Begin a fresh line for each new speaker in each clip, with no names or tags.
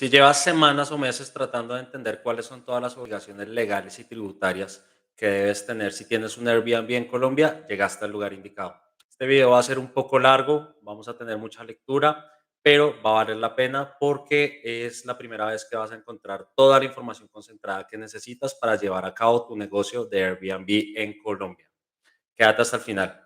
Si llevas semanas o meses tratando de entender cuáles son todas las obligaciones legales y tributarias que debes tener si tienes un Airbnb en Colombia, llegaste al lugar indicado. Este video va a ser un poco largo, vamos a tener mucha lectura, pero va a valer la pena porque es la primera vez que vas a encontrar toda la información concentrada que necesitas para llevar a cabo tu negocio de Airbnb en Colombia. Quédate hasta el final.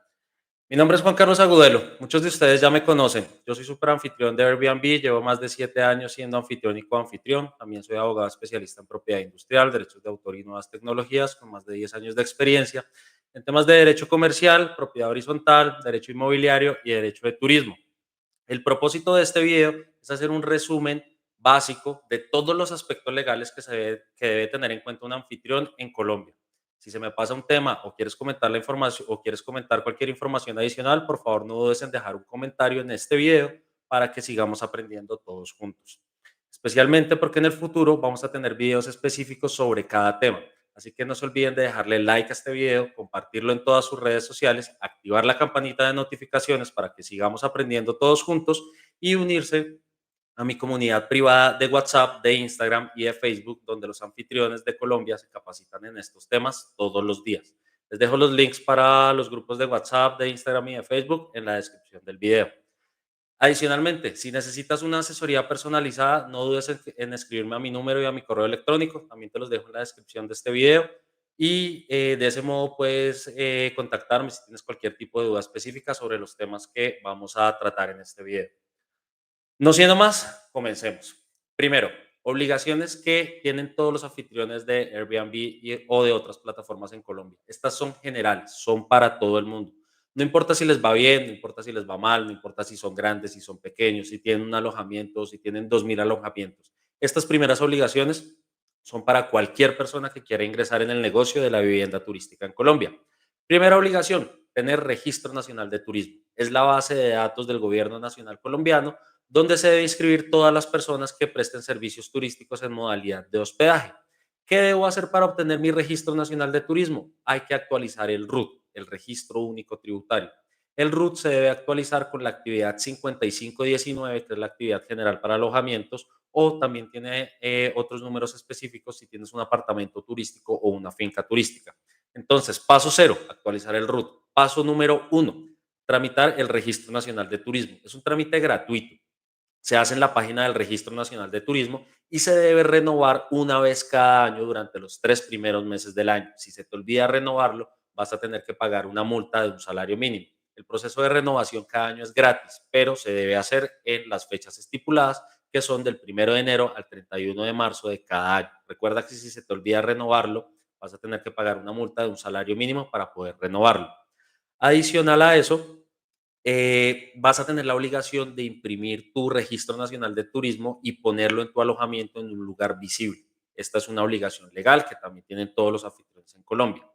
Mi nombre es Juan Carlos Agudelo. Muchos de ustedes ya me conocen. Yo soy super anfitrión de Airbnb. Llevo más de 7 años siendo anfitrión y coanfitrión. También soy abogado especialista en propiedad industrial, derechos de autor y nuevas tecnologías, con más de 10 años de experiencia en temas de derecho comercial, propiedad horizontal, derecho inmobiliario y derecho de turismo. El propósito de este video es hacer un resumen básico de todos los aspectos legales que debe tener en cuenta un anfitrión en Colombia. Si se me pasa un tema o quieres comentar la información o quieres comentar cualquier información adicional, por favor no dudes en dejar un comentario en este video para que sigamos aprendiendo todos juntos. Especialmente porque en el futuro vamos a tener videos específicos sobre cada tema. Así que no se olviden de dejarle like a este video, compartirlo en todas sus redes sociales, activar la campanita de notificaciones para que sigamos aprendiendo todos juntos y unirse a mi comunidad privada de WhatsApp, de Instagram y de Facebook, donde los anfitriones de Colombia se capacitan en estos temas todos los días. Les dejo los links para los grupos de WhatsApp, de Instagram y de Facebook en la descripción del video. Adicionalmente, si necesitas una asesoría personalizada, no dudes en escribirme a mi número y a mi correo electrónico. También te los dejo en la descripción de este video. Y de ese modo puedes contactarme si tienes cualquier tipo de duda específica sobre los temas que vamos a tratar en este video. No siendo más, comencemos. Primero, obligaciones que tienen todos los anfitriones de Airbnb o de otras plataformas en Colombia. Estas son generales, son para todo el mundo. No importa si les va bien, no importa si les va mal, no importa si son grandes, si son pequeños, si tienen un alojamiento, si tienen 2000 alojamientos. Estas primeras obligaciones son para cualquier persona que quiera ingresar en el negocio de la vivienda turística en Colombia. Primera obligación, tener registro nacional de turismo. Es la base de datos del gobierno nacional colombiano donde se debe inscribir todas las personas que presten servicios turísticos en modalidad de hospedaje. ¿Qué debo hacer para obtener mi registro nacional de turismo? Hay que actualizar el RUT, el registro único tributario. El RUT se debe actualizar con la actividad 5519, que es la actividad general para alojamientos, o también tiene otros números específicos si tienes un apartamento turístico o una finca turística. Entonces, paso cero, actualizar el RUT. Paso número uno, tramitar el registro nacional de turismo. Es un trámite gratuito, se hace en la página del Registro Nacional de Turismo y se debe renovar una vez cada año durante los 3 primeros meses del año. Si se te olvida renovarlo, vas a tener que pagar una multa de un salario mínimo. El proceso de renovación cada año es gratis, pero se debe hacer en las fechas estipuladas, que son del 1 de enero al 31 de marzo de cada año. Recuerda que si se te olvida renovarlo, vas a tener que pagar una multa de un salario mínimo para poder renovarlo. Adicional a eso, vas a tener la obligación de imprimir tu registro nacional de turismo y ponerlo en tu alojamiento en un lugar visible. Esta es una obligación legal que también tienen todos los anfitriones en Colombia.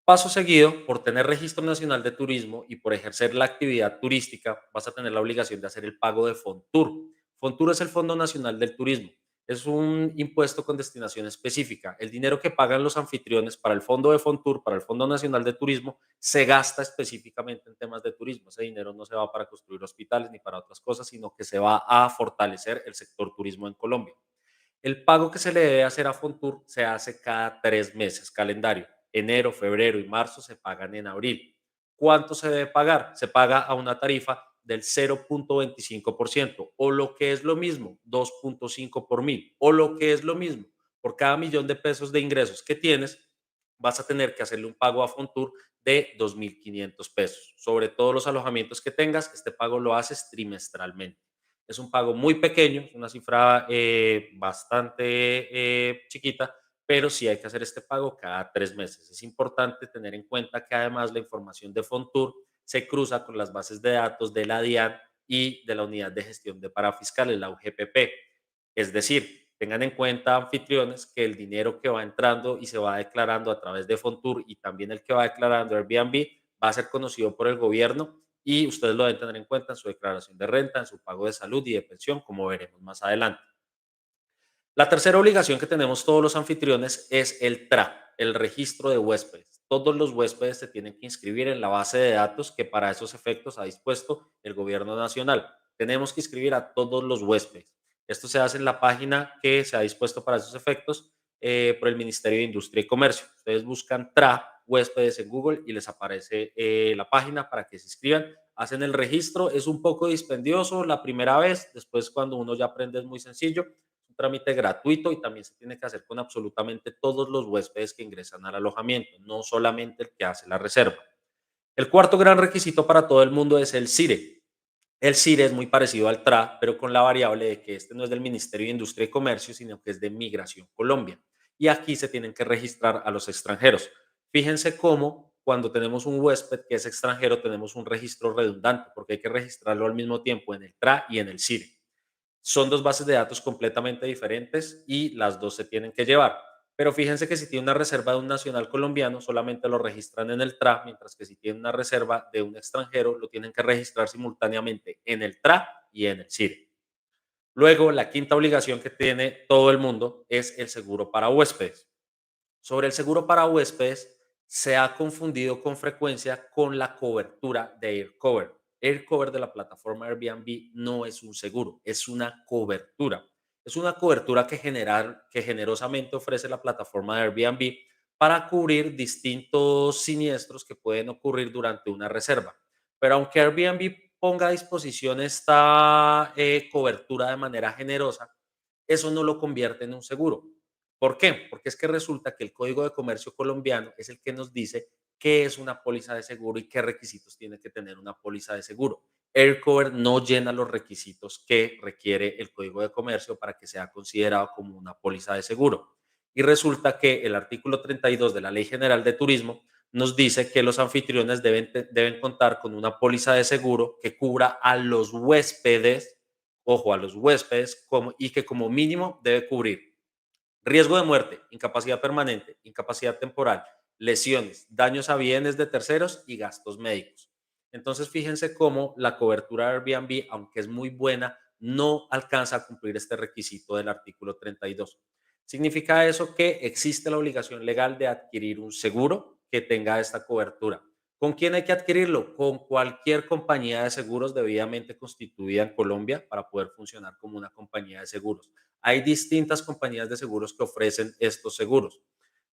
Paso seguido, por tener registro nacional de turismo y por ejercer la actividad turística, vas a tener la obligación de hacer el pago de FONTUR. FONTUR es el Fondo Nacional del Turismo. Es un impuesto con destinación específica. El dinero que pagan los anfitriones para el fondo de FONTUR, para el Fondo Nacional de Turismo, se gasta específicamente en temas de turismo. Ese dinero no se va para construir hospitales ni para otras cosas, sino que se va a fortalecer el sector turismo en Colombia. El pago que se le debe hacer a Fontur se hace cada 3 meses calendario. Enero, febrero y marzo se pagan en abril. ¿Cuánto se debe pagar? Se paga a una tarifa del 0.25% o lo que es lo mismo, 2.5 por mil o lo que es lo mismo, por cada millón de pesos de ingresos que tienes, vas a tener que hacerle un pago a Fontur de 2.500 pesos. Sobre todos los alojamientos que tengas, este pago lo haces trimestralmente. Es un pago muy pequeño, es una cifra bastante chiquita, pero sí hay que hacer este pago cada 3 meses. Es importante tener en cuenta que además la información de Fontur se cruza con las bases de datos de la DIAN y de la Unidad de Gestión de Parafiscales, la UGPP. Es decir, tengan en cuenta, anfitriones, que el dinero que va entrando y se va declarando a través de Fontur y también el que va declarando Airbnb va a ser conocido por el gobierno y ustedes lo deben tener en cuenta en su declaración de renta, en su pago de salud y de pensión, como veremos más adelante. La tercera obligación que tenemos todos los anfitriones es el TRA, el registro de huéspedes. Todos los huéspedes se tienen que inscribir en la base de datos que para esos efectos ha dispuesto el gobierno nacional. Tenemos que inscribir a todos los huéspedes. Esto se hace en la página que se ha dispuesto para esos efectos por el Ministerio de Industria y Comercio. Ustedes buscan TRA huéspedes en Google y les aparece la página para que se inscriban. Hacen el registro, es un poco dispendioso la primera vez, después cuando uno ya aprende es muy sencillo, es un trámite gratuito y también se tiene que hacer con absolutamente todos los huéspedes que ingresan al alojamiento, no solamente el que hace la reserva. El cuarto gran requisito para todo el mundo es el CIRE. El CIRE es muy parecido al TRA, pero con la variable de que este no es del Ministerio de Industria y Comercio, sino que es de Migración Colombia. Y aquí se tienen que registrar a los extranjeros. Fíjense cómo cuando tenemos un huésped que es extranjero tenemos un registro redundante, porque hay que registrarlo al mismo tiempo en el TRA y en el CIRE. Son dos bases de datos completamente diferentes y las dos se tienen que llevar. Pero fíjense que si tiene una reserva de un nacional colombiano, solamente lo registran en el TRA, mientras que si tiene una reserva de un extranjero, lo tienen que registrar simultáneamente en el TRA y en el CIRE. Luego, la quinta obligación que tiene todo el mundo es el seguro para huéspedes. Sobre el seguro para huéspedes, se ha confundido con frecuencia con la cobertura de AirCover. AirCover de la plataforma Airbnb no es un seguro, es una cobertura. Es una cobertura que generosamente ofrece la plataforma de Airbnb para cubrir distintos siniestros que pueden ocurrir durante una reserva. Pero aunque Airbnb ponga a disposición esta cobertura de manera generosa, eso no lo convierte en un seguro. ¿Por qué? Porque es que resulta que el Código de Comercio colombiano es el que nos dice qué es una póliza de seguro y qué requisitos tiene que tener una póliza de seguro. Aircover no llena los requisitos que requiere el Código de Comercio para que sea considerado como una póliza de seguro. Y resulta que el artículo 32 de la Ley General de Turismo nos dice que los anfitriones deben contar con una póliza de seguro que cubra a los huéspedes, ojo, a los huéspedes, y que como mínimo debe cubrir riesgo de muerte, incapacidad permanente, incapacidad temporal, lesiones, daños a bienes de terceros y gastos médicos. Entonces, fíjense cómo la cobertura de Airbnb, aunque es muy buena, no alcanza a cumplir este requisito del artículo 32. Significa eso que existe la obligación legal de adquirir un seguro que tenga esta cobertura. ¿Con quién hay que adquirirlo? Con cualquier compañía de seguros debidamente constituida en Colombia para poder funcionar como una compañía de seguros. Hay distintas compañías de seguros que ofrecen estos seguros.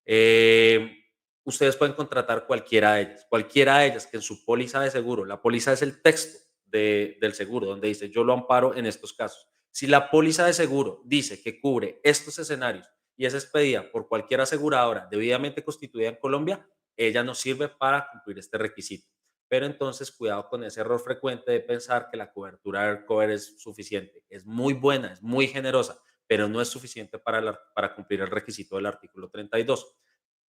Eh, Ustedes pueden contratar cualquiera de ellas que en su póliza de seguro, la póliza es el texto del seguro, donde dice yo lo amparo en estos casos. Si la póliza de seguro dice que cubre estos escenarios y es expedida por cualquier aseguradora debidamente constituida en Colombia, ella nos sirve para cumplir este requisito. Pero entonces cuidado con ese error frecuente de pensar que la cobertura de cover es suficiente. Es muy buena, es muy generosa, pero no es suficiente para cumplir el requisito del artículo 32.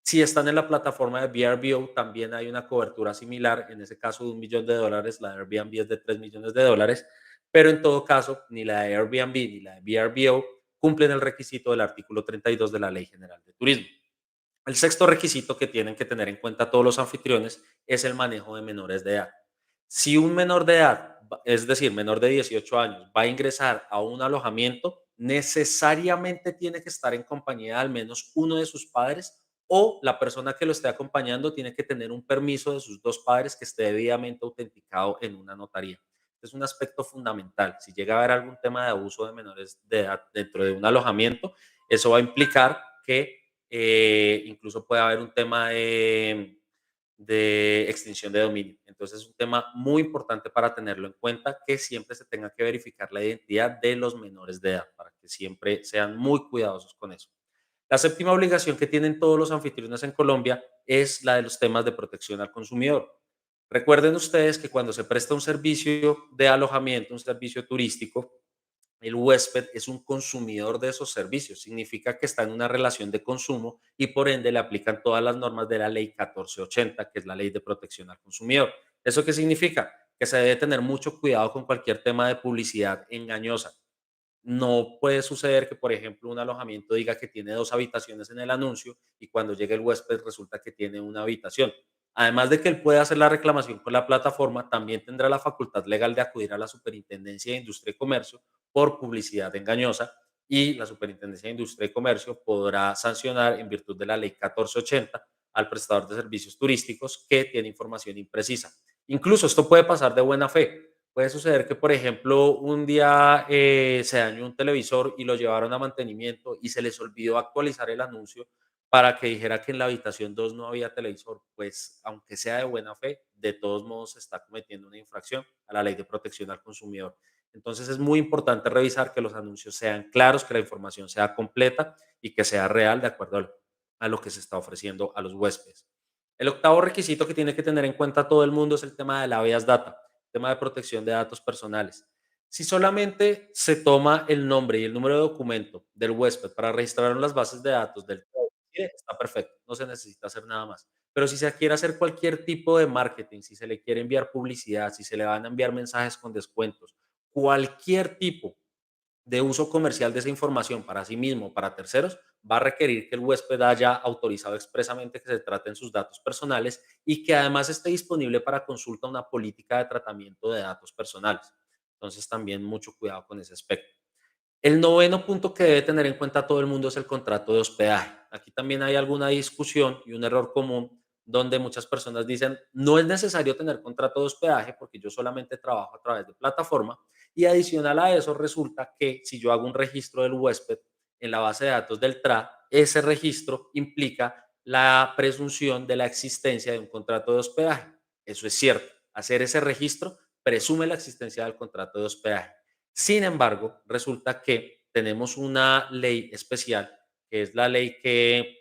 Si están en la plataforma de VRBO, también hay una cobertura similar, en ese caso de $1 millón, la de Airbnb es de $3 millones, pero en todo caso, ni la de Airbnb ni la de VRBO cumplen el requisito del artículo 32 de la Ley General de Turismo. El sexto requisito que tienen que tener en cuenta todos los anfitriones es el manejo de menores de edad. Si un menor de edad, es decir, menor de 18 años, va a ingresar a un alojamiento, necesariamente tiene que estar en compañía de al menos uno de sus padres o la persona que lo esté acompañando tiene que tener un permiso de sus dos padres que esté debidamente autenticado en una notaría. Es un aspecto fundamental. Si llega a haber algún tema de abuso de menores de edad dentro de un alojamiento, eso va a implicar que incluso puede haber un tema de extinción de dominio. Entonces es un tema muy importante para tenerlo en cuenta, que siempre se tenga que verificar la identidad de los menores de edad, para que siempre sean muy cuidadosos con eso. La séptima obligación que tienen todos los anfitriones en Colombia es la de los temas de protección al consumidor. Recuerden ustedes que cuando se presta un servicio de alojamiento, un servicio turístico, el huésped es un consumidor de esos servicios, significa que está en una relación de consumo y por ende le aplican todas las normas de la ley 1480, que es la ley de protección al consumidor. ¿Eso qué significa? Que se debe tener mucho cuidado con cualquier tema de publicidad engañosa. No puede suceder que, por ejemplo, un alojamiento diga que tiene dos habitaciones en el anuncio y cuando llegue el huésped resulta que tiene una habitación. Además de que él puede hacer la reclamación con la plataforma, también tendrá la facultad legal de acudir a la Superintendencia de Industria y Comercio por publicidad engañosa y la Superintendencia de Industria y Comercio podrá sancionar en virtud de la ley 1480 al prestador de servicios turísticos que tiene información imprecisa. Incluso esto puede pasar de buena fe. Puede suceder que, por ejemplo, un día se dañó un televisor y lo llevaron a mantenimiento y se les olvidó actualizar el anuncio para que dijera que en la habitación 2 no había televisor. Pues, aunque sea de buena fe, de todos modos se está cometiendo una infracción a la ley de protección al consumidor. Entonces es muy importante revisar que los anuncios sean claros, que la información sea completa y que sea real de acuerdo a lo que se está ofreciendo a los huéspedes. El octavo requisito que tiene que tener en cuenta todo el mundo es el tema de la habeas data, tema de protección de datos personales. Si solamente se toma el nombre y el número de documento del huésped para registrar en las bases de datos del está perfecto, no se necesita hacer nada más. Pero si se quiere hacer cualquier tipo de marketing, si se le quiere enviar publicidad, si se le van a enviar mensajes con descuentos, cualquier tipo de uso comercial de esa información para sí mismo o para terceros, va a requerir que el huésped haya autorizado expresamente que se traten sus datos personales y que además esté disponible para consulta una política de tratamiento de datos personales. Entonces también mucho cuidado con ese aspecto. El noveno punto que debe tener en cuenta todo el mundo es el contrato de hospedaje. Aquí también hay alguna discusión y un error común donde muchas personas dicen, no es necesario tener contrato de hospedaje porque yo solamente trabajo a través de plataforma y adicional a eso resulta que si yo hago un registro del huésped en la base de datos del TRA, ese registro implica la presunción de la existencia de un contrato de hospedaje. Eso es cierto. Hacer ese registro presume la existencia del contrato de hospedaje. Sin embargo, resulta que tenemos una ley especial, que es la ley que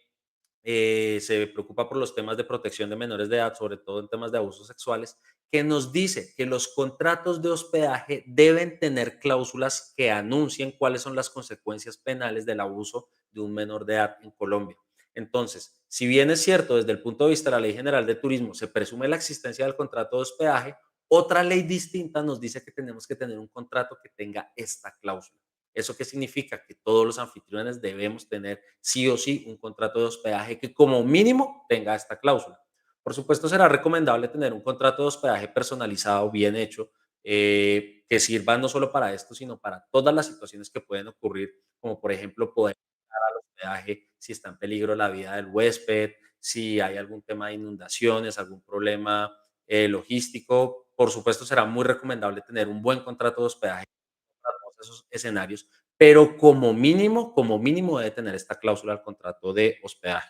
se preocupa por los temas de protección de menores de edad, sobre todo en temas de abusos sexuales, que nos dice que los contratos de hospedaje deben tener cláusulas que anuncien cuáles son las consecuencias penales del abuso de un menor de edad en Colombia. Entonces, si bien es cierto desde el punto de vista de la Ley General de Turismo se presume la existencia del contrato de hospedaje, otra ley distinta nos dice que tenemos que tener un contrato que tenga esta cláusula. ¿Eso qué significa? Que todos los anfitriones debemos tener sí o sí un contrato de hospedaje que como mínimo tenga esta cláusula. Por supuesto, será recomendable tener un contrato de hospedaje personalizado, bien hecho, que sirva no solo para esto, sino para todas las situaciones que pueden ocurrir, como por ejemplo poder dar al hospedaje si está en peligro la vida del huésped, si hay algún tema de inundaciones, algún problema logístico. Por supuesto, será muy recomendable tener un buen contrato de hospedaje para todos esos escenarios, pero como mínimo debe tener esta cláusula al contrato de hospedaje.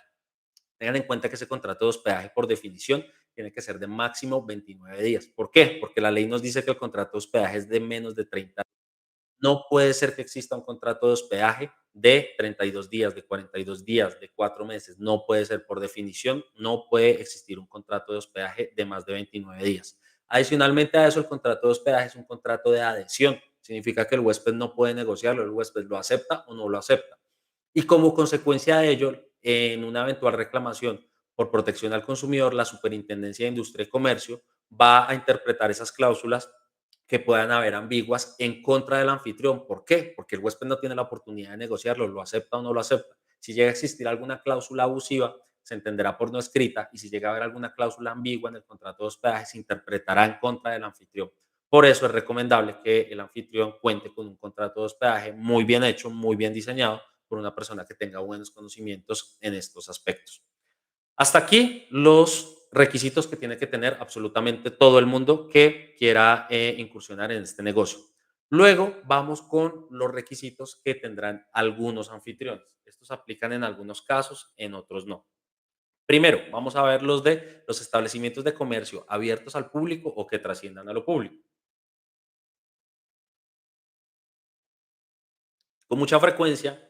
Tengan en cuenta que ese contrato de hospedaje, por definición, tiene que ser de máximo 29 días. ¿Por qué? Porque la ley nos dice que el contrato de hospedaje es de menos de 30. No puede ser que exista un contrato de hospedaje de 32 días, de 42 días, de 4 meses. No puede ser, por definición, no puede existir un contrato de hospedaje de más de 29 días. Adicionalmente a eso, el contrato de hospedaje es un contrato de adhesión. Significa que el huésped no puede negociarlo, el huésped lo acepta o no lo acepta. Y como consecuencia de ello, en una eventual reclamación por protección al consumidor, la Superintendencia de Industria y Comercio va a interpretar esas cláusulas que puedan haber ambiguas en contra del anfitrión. ¿Por qué? Porque el huésped no tiene la oportunidad de negociarlo, lo acepta o no lo acepta. Si llega a existir alguna cláusula abusiva, se entenderá por no escrita y si llega a haber alguna cláusula ambigua en el contrato de hospedaje, se interpretará en contra del anfitrión. Por eso es recomendable que el anfitrión cuente con un contrato de hospedaje muy bien hecho, muy bien diseñado por una persona que tenga buenos conocimientos en estos aspectos. Hasta aquí los requisitos que tiene que tener absolutamente todo el mundo que quiera incursionar en este negocio. Luego vamos con los requisitos que tendrán algunos anfitriones. Estos aplican en algunos casos, en otros no. Primero, vamos a ver los de los establecimientos de comercio abiertos al público o que trasciendan a lo público. Con mucha frecuencia,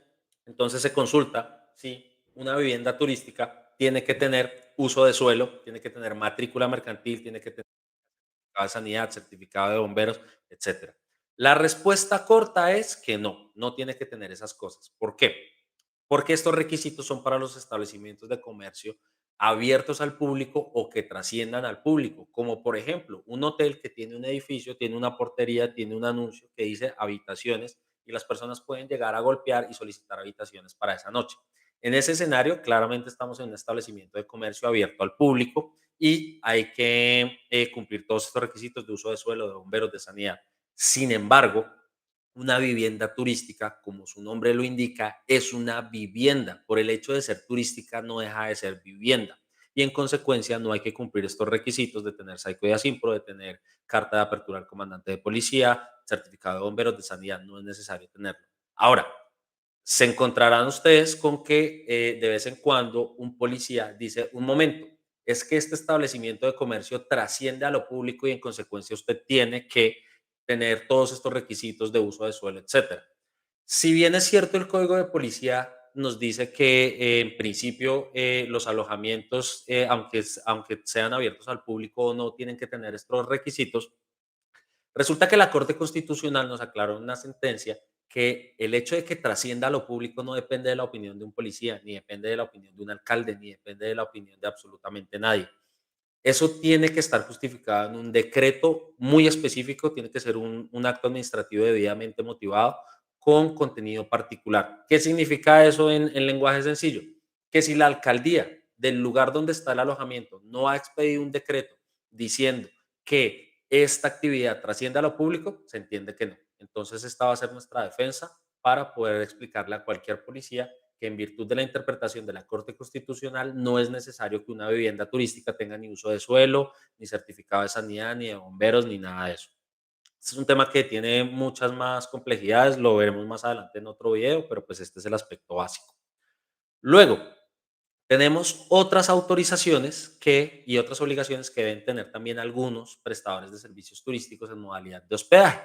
entonces se consulta si una vivienda turística tiene que tener uso de suelo, tiene que tener matrícula mercantil, tiene que tener certificado de sanidad, certificado de bomberos, etcétera. La respuesta corta es que no, no tiene que tener esas cosas. ¿Por qué? Porque estos requisitos son para los establecimientos de comercio abiertos al público o que trasciendan al público, como por ejemplo un hotel que tiene un edificio, tiene una portería, tiene un anuncio que dice habitaciones y las personas pueden llegar a golpear y solicitar habitaciones para esa noche. En ese escenario, claramente estamos en un establecimiento de comercio abierto al público y hay que cumplir todos estos requisitos de uso de suelo, de bomberos, de sanidad. Sin embargo, una vivienda turística, como su nombre lo indica, es una vivienda. Por el hecho de ser turística no deja de ser vivienda. y en consecuencia no hay que cumplir estos requisitos de tener SAICO y ASIMPRO, de tener carta de apertura al comandante de policía, certificado de bomberos, de sanidad, no es necesario tenerlo. Ahora, se encontrarán ustedes con que de vez en cuando un policía dice, un momento, es que este establecimiento de comercio trasciende a lo público y en consecuencia usted tiene que tener todos estos requisitos de uso de suelo, etcétera. Si bien es cierto, el código de policía nos dice que en principio los alojamientos, aunque sean abiertos al público o no, tienen que tener estos requisitos. Resulta que la Corte Constitucional nos aclaró en una sentencia que el hecho de que trascienda a lo público no depende de la opinión de un policía, ni depende de la opinión de un alcalde, ni depende de la opinión de absolutamente nadie. Eso tiene que estar justificado en un decreto muy específico, tiene que ser un acto administrativo debidamente motivado con contenido particular. ¿Qué significa eso en lenguaje sencillo? Que si la alcaldía del lugar donde está el alojamiento no ha expedido un decreto diciendo que esta actividad trasciende a lo público, se entiende que no. Entonces esta va a ser nuestra defensa para poder explicarle a cualquier policía que en virtud de la interpretación de la Corte Constitucional no es necesario que una vivienda turística tenga ni uso de suelo, ni certificado de sanidad, ni de bomberos, ni nada de eso. Este es un tema que tiene muchas más complejidades, lo veremos más adelante en otro video, pero pues este es el aspecto básico. Luego, tenemos otras autorizaciones y otras obligaciones que deben tener también algunos prestadores de servicios turísticos en modalidad de hospedaje.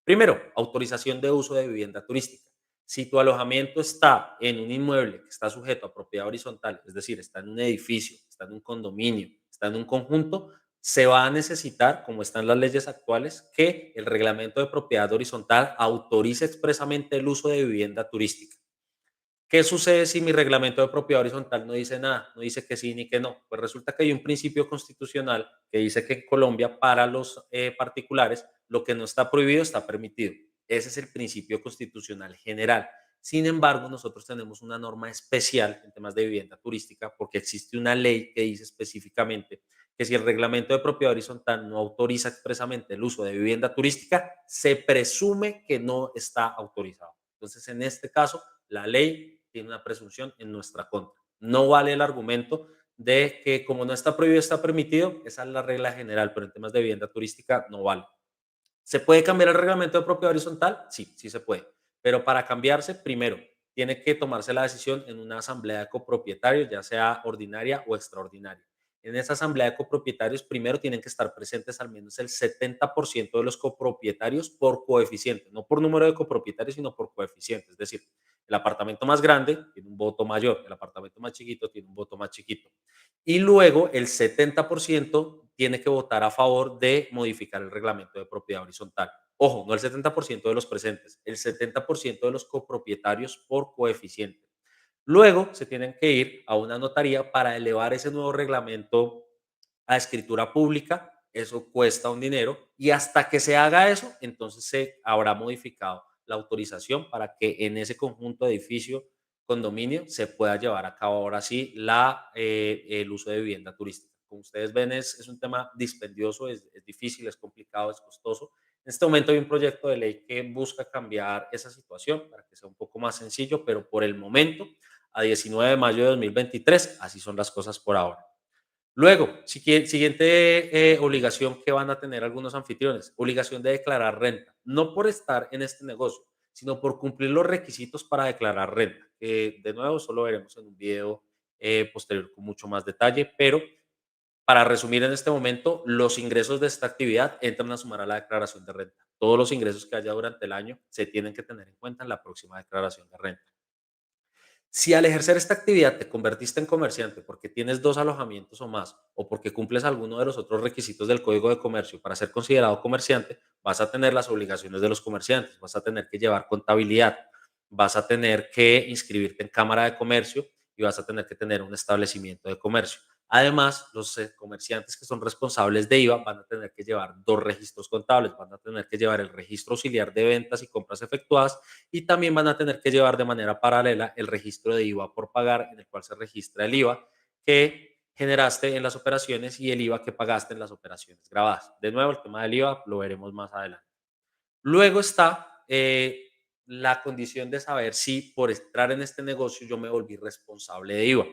Primero, autorización de uso de vivienda turística. Si tu alojamiento está en un inmueble que está sujeto a propiedad horizontal, es decir, está en un edificio, está en un condominio, está en un conjunto, se va a necesitar, como están las leyes actuales, que el reglamento de propiedad horizontal autorice expresamente el uso de vivienda turística. ¿Qué sucede si mi reglamento de propiedad horizontal no dice nada? No dice que sí ni que no. Pues resulta que hay un principio constitucional que dice que en Colombia para los particulares lo que no está prohibido está permitido. Ese es el principio constitucional general. Sin embargo, nosotros tenemos una norma especial en temas de vivienda turística porque existe una ley que dice específicamente que si el reglamento de propiedad horizontal no autoriza expresamente el uso de vivienda turística, se presume que no está autorizado. Entonces, en este caso, la ley tiene una presunción en nuestra contra. No vale el argumento de que como no está prohibido, está permitido. Esa es la regla general, pero en temas de vivienda turística no vale. ¿Se puede cambiar el reglamento de propiedad horizontal? Sí, sí se puede. Pero para cambiarse, primero, tiene que tomarse la decisión en una asamblea de copropietarios, ya sea ordinaria o extraordinaria. En esa asamblea de copropietarios, primero tienen que estar presentes al menos el 70% de los copropietarios por coeficiente, no por número de copropietarios, sino por coeficiente. Es decir, el apartamento más grande tiene un voto mayor, el apartamento más chiquito tiene un voto más chiquito. Y luego el 70% tiene que votar a favor de modificar el reglamento de propiedad horizontal. Ojo, no el 70% de los presentes, el 70% de los copropietarios por coeficiente. Luego se tienen que ir a una notaría para elevar ese nuevo reglamento a escritura pública. Eso cuesta un dinero y hasta que se haga eso, entonces se habrá modificado la autorización para que en ese conjunto de edificio, condominio, se pueda llevar a cabo ahora sí el uso de vivienda turística. Como ustedes ven, es un tema dispendioso, es difícil, es complicado, es costoso. En este momento hay un proyecto de ley que busca cambiar esa situación para que sea un poco más sencillo, pero por el momento, a 19 de mayo de 2023, así son las cosas por ahora. Luego, siguiente obligación que van a tener algunos anfitriones, obligación de declarar renta, no por estar en este negocio, sino por cumplir los requisitos para declarar renta, que de nuevo solo veremos en un video posterior con mucho más detalle, pero para resumir en este momento, los ingresos de esta actividad entran a sumar a la declaración de renta. Todos los ingresos que haya durante el año se tienen que tener en cuenta en la próxima declaración de renta. Si al ejercer esta actividad te convertiste en comerciante porque tienes dos alojamientos o más, o porque cumples alguno de los otros requisitos del Código de Comercio para ser considerado comerciante, vas a tener las obligaciones de los comerciantes, vas a tener que llevar contabilidad, vas a tener que inscribirte en Cámara de Comercio y vas a tener que tener un establecimiento de comercio. Además, los comerciantes que son responsables de IVA van a tener que llevar dos registros contables, van a tener que llevar el registro auxiliar de ventas y compras efectuadas y también van a tener que llevar de manera paralela el registro de IVA por pagar, en el cual se registra el IVA que generaste en las operaciones y el IVA que pagaste en las operaciones grabadas. De nuevo, el tema del IVA lo veremos más adelante. Luego está la condición de saber si por entrar en este negocio yo me volví responsable de IVA.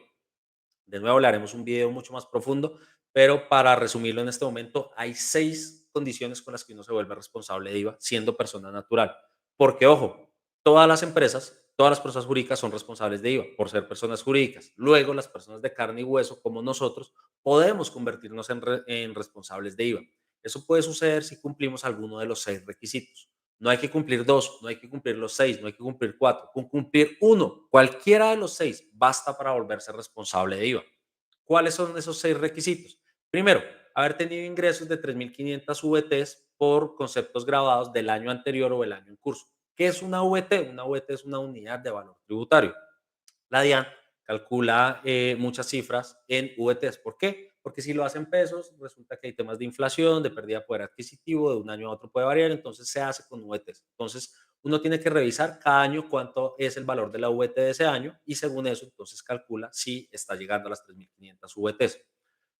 De nuevo, le haremos un video mucho más profundo, pero para resumirlo en este momento, hay 6 condiciones con las que uno se vuelve responsable de IVA siendo persona natural. Porque, ojo, todas las personas jurídicas son responsables de IVA por ser personas jurídicas. Luego, las personas de carne y hueso, como nosotros, podemos convertirnos en responsables de IVA. Eso puede suceder si cumplimos alguno de los 6 requisitos. No hay que cumplir dos, no hay que cumplir los 6, no hay que cumplir cuatro. Con cumplir uno, cualquiera de los 6, basta para volverse responsable de IVA. ¿Cuáles son esos 6 requisitos? Primero, haber tenido ingresos de 3.500 VTs por conceptos grabados del año anterior o el año en curso. ¿Qué es una VT? Una VT es una unidad de valor tributario. La DIAN calcula muchas cifras en VTs. ¿Por qué? Porque si lo hacen pesos, resulta que hay temas de inflación, de pérdida de poder adquisitivo, de un año a otro puede variar, entonces se hace con VTs. Entonces, uno tiene que revisar cada año cuánto es el valor de la VT de ese año y según eso, entonces calcula si está llegando a las 3.500 VTs.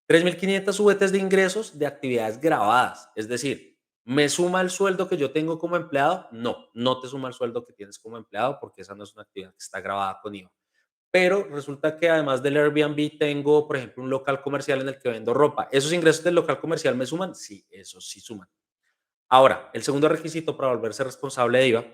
3.500 VTs de ingresos de actividades grabadas, es decir, ¿me suma el sueldo que yo tengo como empleado? No, no te suma el sueldo que tienes como empleado porque esa no es una actividad que está grabada con IVA. Pero resulta que además del Airbnb tengo, por ejemplo, un local comercial en el que vendo ropa. ¿Esos ingresos del local comercial me suman? Sí, esos sí suman. Ahora, el segundo requisito para volverse responsable de IVA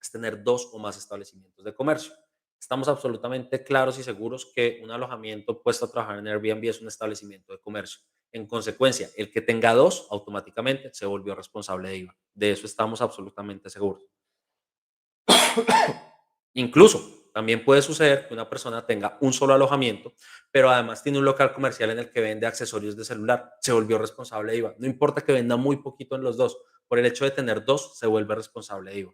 es tener 2 o más establecimientos de comercio. Estamos absolutamente claros y seguros que un alojamiento puesto a trabajar en Airbnb es un establecimiento de comercio. En consecuencia, el que tenga dos automáticamente se volvió responsable de IVA. De eso estamos absolutamente seguros. Incluso también puede suceder que una persona tenga un solo alojamiento, pero además tiene un local comercial en el que vende accesorios de celular. Se volvió responsable de IVA. No importa que venda muy poquito en los dos, por el hecho de tener dos, se vuelve responsable de IVA.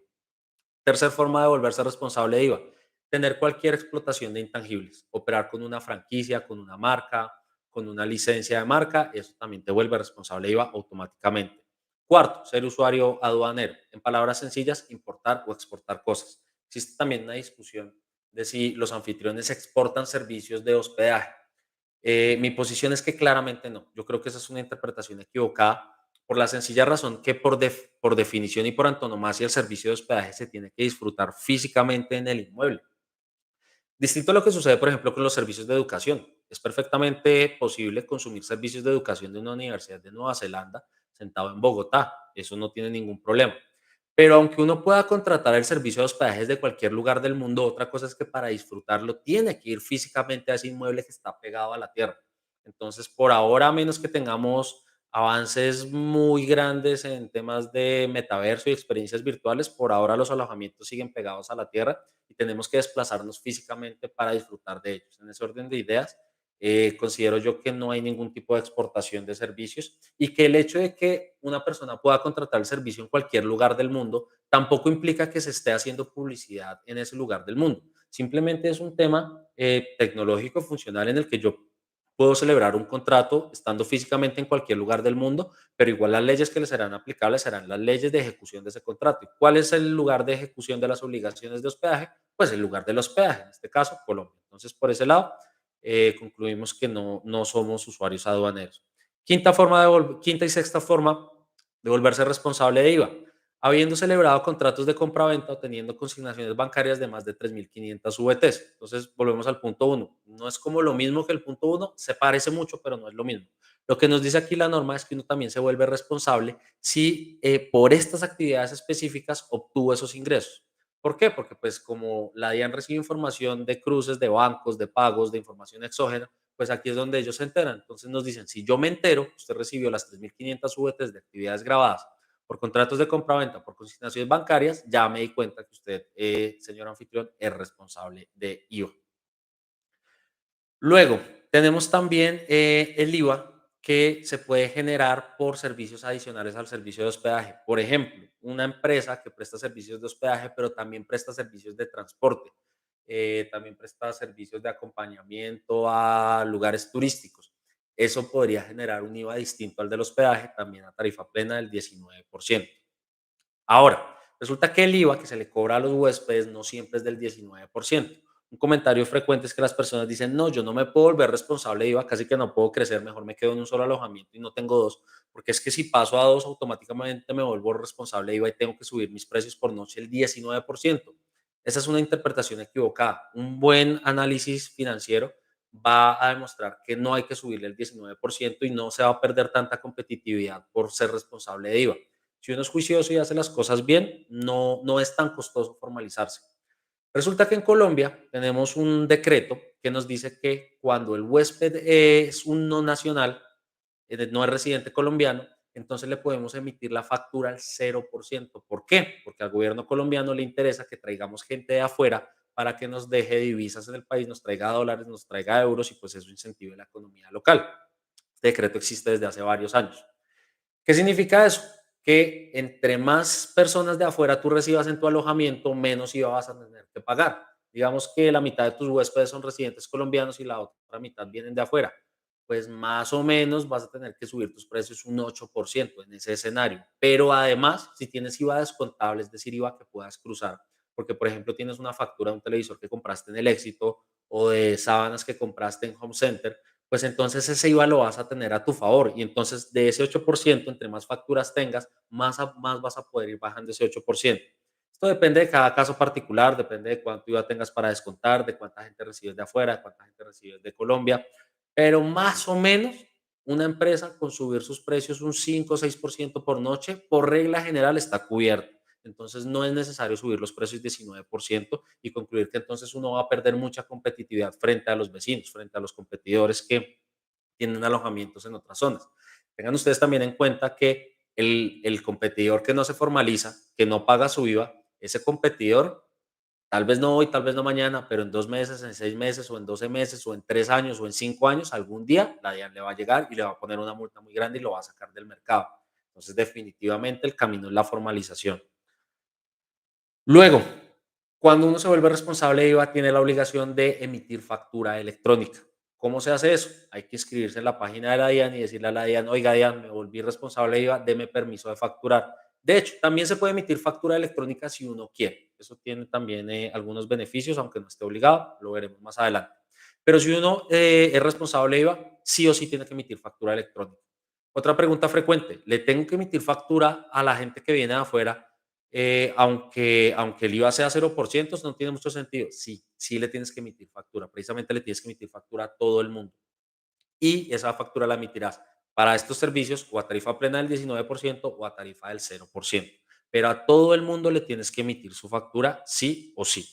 Tercer forma de volverse responsable de IVA, tener cualquier explotación de intangibles, operar con una franquicia, con una marca, con una licencia de marca, eso también te vuelve responsable de IVA automáticamente. Cuarto, ser usuario aduanero. En palabras sencillas, importar o exportar cosas. Existe también una discusión de si los anfitriones exportan servicios de hospedaje. Mi posición es que claramente no. Yo creo que esa es una interpretación equivocada por la sencilla razón que por definición y por antonomasia el servicio de hospedaje se tiene que disfrutar físicamente en el inmueble. Distinto a lo que sucede, por ejemplo, con los servicios de educación. Es perfectamente posible consumir servicios de educación de una universidad de Nueva Zelanda sentado en Bogotá. Eso no tiene ningún problema. Pero aunque uno pueda contratar el servicio de hospedajes de cualquier lugar del mundo, otra cosa es que para disfrutarlo tiene que ir físicamente a ese inmueble que está pegado a la tierra. Entonces, por ahora, a menos que tengamos avances muy grandes en temas de metaverso y experiencias virtuales, por ahora los alojamientos siguen pegados a la tierra y tenemos que desplazarnos físicamente para disfrutar de ellos. En ese orden de ideas, considero yo que no hay ningún tipo de exportación de servicios y que el hecho de que una persona pueda contratar el servicio en cualquier lugar del mundo tampoco implica que se esté haciendo publicidad en ese lugar del mundo. Simplemente es un tema tecnológico funcional en el que yo puedo celebrar un contrato estando físicamente en cualquier lugar del mundo, pero igual las leyes que le serán aplicables serán las leyes de ejecución de ese contrato. ¿Y cuál es el lugar de ejecución de las obligaciones de hospedaje? Pues el lugar del hospedaje, en este caso Colombia. Entonces, por ese lado, concluimos que no somos usuarios aduaneros. Quinta y sexta forma de volverse responsable de IVA. Habiendo celebrado contratos de compraventa o teniendo consignaciones bancarias de más de 3.500 VTs. Entonces, volvemos al punto uno. No es como lo mismo que el punto uno, se parece mucho, pero no es lo mismo. Lo que nos dice aquí la norma es que uno también se vuelve responsable si por estas actividades específicas obtuvo esos ingresos. ¿Por qué? Porque pues como la DIAN recibe información de cruces, de bancos, de pagos, de información exógena, pues aquí es donde ellos se enteran. Entonces nos dicen, si yo me entero, usted recibió las 3.500 VTs de actividades grabadas por contratos de compraventa, por consignaciones bancarias, ya me di cuenta que usted, señor anfitrión, es responsable de IVA. Luego, tenemos también el IVA que se puede generar por servicios adicionales al servicio de hospedaje. Por ejemplo, una empresa que presta servicios de hospedaje, pero también presta servicios de transporte, también presta servicios de acompañamiento a lugares turísticos. Eso podría generar un IVA distinto al del hospedaje, también a tarifa plena del 19%. Ahora, resulta que el IVA que se le cobra a los huéspedes no siempre es del 19%. Un comentario frecuente es que las personas dicen, no, yo no me puedo volver responsable de IVA, casi que no puedo crecer, mejor me quedo en un solo alojamiento y no tengo dos, porque es que si paso a dos, automáticamente me vuelvo responsable de IVA y tengo que subir mis precios por noche el 19%. Esa es una interpretación equivocada. Un buen análisis financiero va a demostrar que no hay que subirle el 19% y no se va a perder tanta competitividad por ser responsable de IVA. Si uno es juicioso y hace las cosas bien, no es tan costoso formalizarse. Resulta que en Colombia tenemos un decreto que nos dice que cuando el huésped es un no nacional, no es residente colombiano, entonces le podemos emitir la factura al 0%. ¿Por qué? Porque al gobierno colombiano le interesa que traigamos gente de afuera para que nos deje divisas en el país, nos traiga dólares, nos traiga euros y pues eso incentive la economía local. Este decreto existe desde hace varios años. ¿Qué significa eso? Que entre más personas de afuera tú recibas en tu alojamiento, menos IVA vas a tener que pagar. Digamos que la mitad de tus huéspedes son residentes colombianos y la otra mitad vienen de afuera. Pues más o menos vas a tener que subir tus precios un 8% en ese escenario. Pero además, si tienes IVA descontable, es decir, IVA que puedas cruzar, porque por ejemplo tienes una factura de un televisor que compraste en el Éxito o de sábanas que compraste en Home Center, pues entonces ese IVA lo vas a tener a tu favor y entonces de ese 8% entre más facturas tengas, más vas a poder ir bajando ese 8%. Esto depende de cada caso particular, depende de cuánto IVA tengas para descontar, de cuánta gente recibes de afuera, de cuánta gente recibes de Colombia, pero más o menos una empresa con subir sus precios un 5 o 6% por noche, por regla general está cubierta. Entonces no es necesario subir los precios 19% y concluir que entonces uno va a perder mucha competitividad frente a los vecinos, frente a los competidores que tienen alojamientos en otras zonas. Tengan ustedes también en cuenta que el competidor que no se formaliza, que no paga su IVA, ese competidor, tal vez no hoy, tal vez no mañana, pero en 2 meses, en 6 meses, o en 12 meses, o en 3 años, o en 5 años, algún día la DIAN le va a llegar y le va a poner una multa muy grande y lo va a sacar del mercado. Entonces, definitivamente el camino es la formalización. Luego, cuando uno se vuelve responsable de IVA, tiene la obligación de emitir factura electrónica. ¿Cómo se hace eso? Hay que inscribirse en la página de la DIAN y decirle a la DIAN, oiga DIAN, me volví responsable de IVA, deme permiso de facturar. De hecho, también se puede emitir factura electrónica si uno quiere. Eso tiene también algunos beneficios, aunque no esté obligado, lo veremos más adelante. Pero si uno es responsable de IVA, sí o sí tiene que emitir factura electrónica. Otra pregunta frecuente, ¿le tengo que emitir factura a la gente que viene de afuera aunque el IVA sea 0%, eso no tiene mucho sentido. Sí, sí le tienes que emitir factura. Precisamente le tienes que emitir factura a todo el mundo. Y esa factura la emitirás para estos servicios o a tarifa plena del 19% o a tarifa del 0%. Pero a todo el mundo le tienes que emitir su factura sí o sí.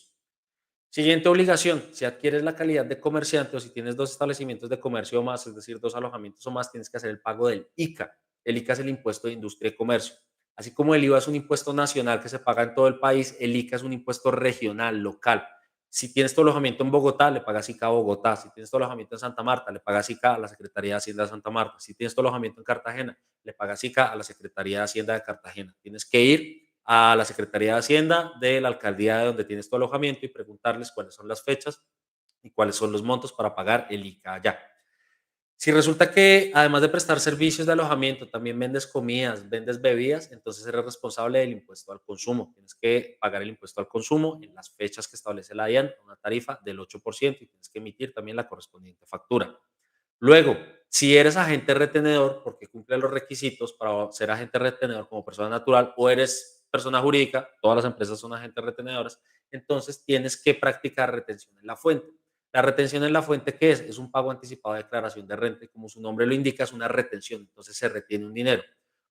Siguiente obligación, si adquieres la calidad de comerciante o si tienes dos establecimientos de comercio o más, es decir, dos alojamientos o más, tienes que hacer el pago del ICA. El ICA es el impuesto de industria y comercio. Así como el IVA es un impuesto nacional que se paga en todo el país, el ICA es un impuesto regional, local. Si tienes tu alojamiento en Bogotá, le pagas ICA a Bogotá. Si tienes tu alojamiento en Santa Marta, le pagas ICA a la Secretaría de Hacienda de Santa Marta. Si tienes tu alojamiento en Cartagena, le pagas ICA a la Secretaría de Hacienda de Cartagena. Tienes que ir a la Secretaría de Hacienda de la alcaldía de donde tienes tu alojamiento y preguntarles cuáles son las fechas y cuáles son los montos para pagar el ICA allá. Si resulta que además de prestar servicios de alojamiento, también vendes comidas, vendes bebidas, entonces eres responsable del impuesto al consumo. Tienes que pagar el impuesto al consumo en las fechas que establece la DIAN, una tarifa del 8% y tienes que emitir también la correspondiente factura. Luego, si eres agente retenedor, porque cumple los requisitos para ser agente retenedor como persona natural o eres persona jurídica, todas las empresas son agentes retenedoras, entonces tienes que practicar retención en la fuente. La retención en la fuente, ¿qué es? Es un pago anticipado de declaración de renta y como su nombre lo indica, es una retención, entonces se retiene un dinero.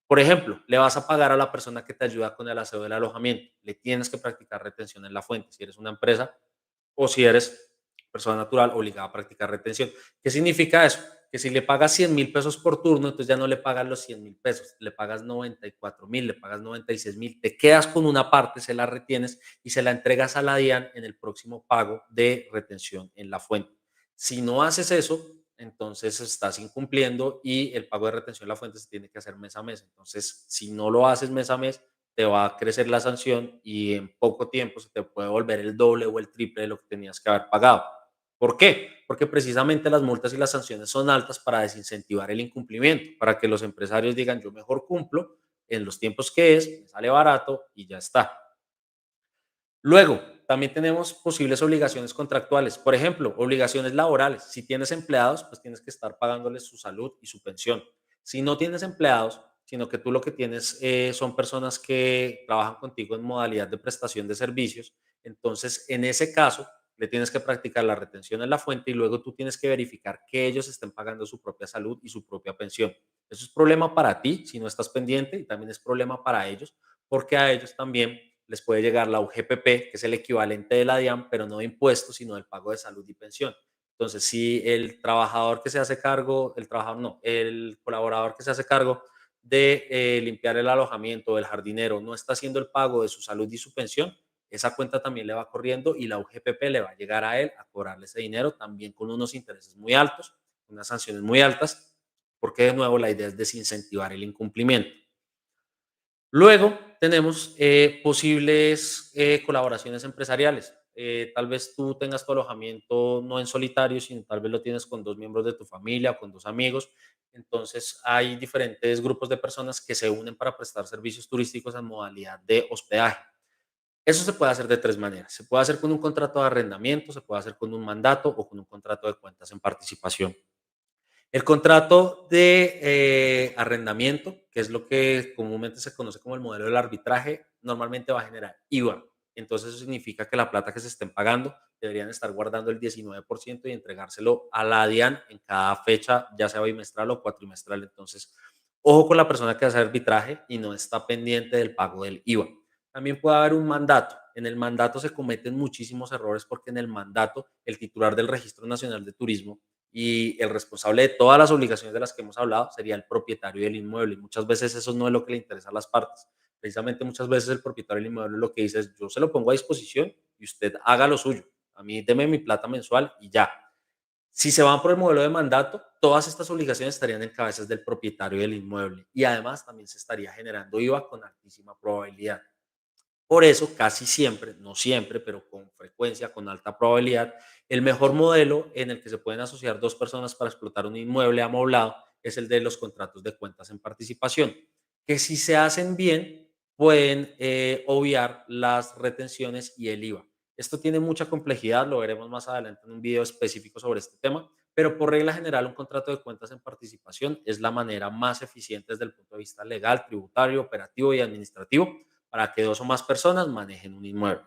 Por ejemplo, le vas a pagar a la persona que te ayuda con el aseo del alojamiento, le tienes que practicar retención en la fuente. Si eres una empresa, o si eres persona natural obligada a practicar retención. ¿Qué significa eso? Que si le pagas 100.000 pesos por turno, entonces ya no le pagas los 100.000 pesos, le pagas 94.000, le pagas 96.000, te quedas con una parte, se la retienes y se la entregas a la DIAN en el próximo pago de retención en la fuente. Si no haces eso, entonces estás incumpliendo y el pago de retención en la fuente se tiene que hacer mes a mes. Entonces, si no lo haces mes a mes, te va a crecer la sanción y en poco tiempo se te puede volver el doble o el triple de lo que tenías que haber pagado. ¿Por qué? Porque precisamente las multas y las sanciones son altas para desincentivar el incumplimiento, para que los empresarios digan yo mejor cumplo en los tiempos que es, me sale barato y ya está. Luego, también tenemos posibles obligaciones contractuales. Por ejemplo, obligaciones laborales. Si tienes empleados, pues tienes que estar pagándoles su salud y su pensión. Si no tienes empleados, sino que tú lo que tienes son personas que trabajan contigo en modalidad de prestación de servicios, entonces en ese caso le tienes que practicar la retención en la fuente y luego tú tienes que verificar que ellos estén pagando su propia salud y su propia pensión. Eso es problema para ti si no estás pendiente y también es problema para ellos porque a ellos también les puede llegar la UGPP, que es el equivalente de la DIAN, pero no de impuestos, sino del pago de salud y pensión. Entonces, si el trabajador que se hace cargo, el trabajador no, el colaborador que se hace cargo de limpiar el alojamiento del jardinero no está haciendo el pago de su salud y su pensión, esa cuenta también le va corriendo y la UGPP le va a llegar a él a cobrarle ese dinero también con unos intereses muy altos, unas sanciones muy altas, porque de nuevo la idea es desincentivar el incumplimiento. Luego tenemos posibles colaboraciones empresariales. Tal vez tú tengas tu alojamiento no en solitario, sino tal vez lo tienes con dos miembros de tu familia o con dos amigos. Entonces hay diferentes grupos de personas que se unen para prestar servicios turísticos en modalidad de hospedaje. Eso se puede hacer de tres maneras. Se puede hacer con un contrato de arrendamiento, se puede hacer con un mandato o con un contrato de cuentas en participación. El contrato de arrendamiento, que es lo que comúnmente se conoce como el modelo del arbitraje, normalmente va a generar IVA. Entonces eso significa que la plata que se estén pagando deberían estar guardando el 19% y entregárselo a la DIAN en cada fecha, ya sea bimestral o cuatrimestral. Entonces, ojo con la persona que hace arbitraje y no está pendiente del pago del IVA. También puede haber un mandato. En el mandato se cometen muchísimos errores porque en el mandato el titular del Registro Nacional de Turismo y el responsable de todas las obligaciones de las que hemos hablado sería el propietario del inmueble. Y muchas veces eso no es lo que le interesa a las partes. Precisamente muchas veces el propietario del inmueble lo que dice es yo se lo pongo a disposición y usted haga lo suyo. A mí deme mi plata mensual y ya. Si se van por el modelo de mandato, todas estas obligaciones estarían en cabezas del propietario del inmueble y además también se estaría generando IVA con altísima probabilidad. Por eso, casi siempre, no siempre, pero con frecuencia, con alta probabilidad, el mejor modelo en el que se pueden asociar dos personas para explotar un inmueble amoblado es el de los contratos de cuentas en participación, que si se hacen bien, pueden obviar las retenciones y el IVA. Esto tiene mucha complejidad, lo veremos más adelante en un video específico sobre este tema, pero por regla general un contrato de cuentas en participación es la manera más eficiente desde el punto de vista legal, tributario, operativo y administrativo para que dos o más personas manejen un inmueble.